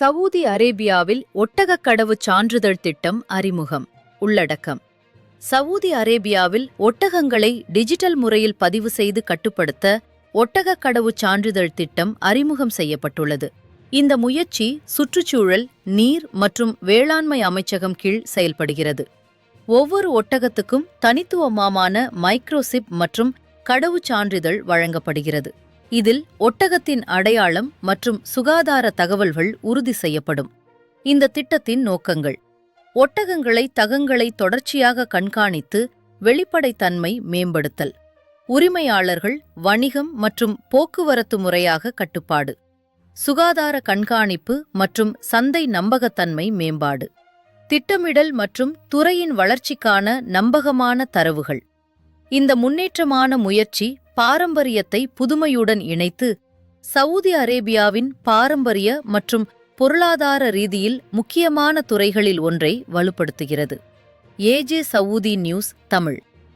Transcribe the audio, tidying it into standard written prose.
Saudi அரேபியாவில் ஒட்டகக் கடவுச் சான்றிதழ் திட்டம் அறிமுகம். உள்ளடக்கம்: சவூதி அரேபியாவில் ஒட்டகங்களை டிஜிட்டல் முறையில் பதிவு செய்து கட்டுப்படுத்த ஒட்டகக் கடவுச் சான்றிதழ் திட்டம் அறிமுகம் செய்யப்பட்டுள்ளது. இந்த முயற்சி சுற்றுச்சூழல், நீர் மற்றும் வேளாண்மை அமைச்சகம் கீழ் செயல்படுகிறது. ஒவ்வொரு ஒட்டகத்துக்கும் தனித்துவமான மைக்ரோசிப் மற்றும் கடவுச் சான்றிதழ் வழங்கப்படுகிறது. இதில் ஒட்டகத்தின் அடையாளம் மற்றும் சுகாதார தகவல்கள் உறுதி செய்யப்படும். இந்த திட்டத்தின் நோக்கங்கள்: ஒட்டகங்களை தகங்களை தொடர்ச்சியாக கண்காணித்து வெளிப்படைத்தன்மை மேம்படுத்தல், உரிமையாளர்கள், வணிகம் மற்றும் போக்குவரத்து முறையாக கட்டுப்பாடு, சுகாதார கண்காணிப்பு மற்றும் சந்தை நம்பகத்தன்மை மேம்பாடு, திட்டமிடல் மற்றும் துறையின் வளர்ச்சிக்கான நம்பகமான தரவுகள். இந்த முன்னேற்றமான முயற்சி பாரம்பரியத்தை புதுமையுடன் இணைத்து சவூதி அரேபியாவின் பாரம்பரிய மற்றும் பொருளாதார ரீதியில் முக்கியமான துறைகளில் ஒன்றை வலுப்படுத்துகிறது. A J Saudi news Tamil.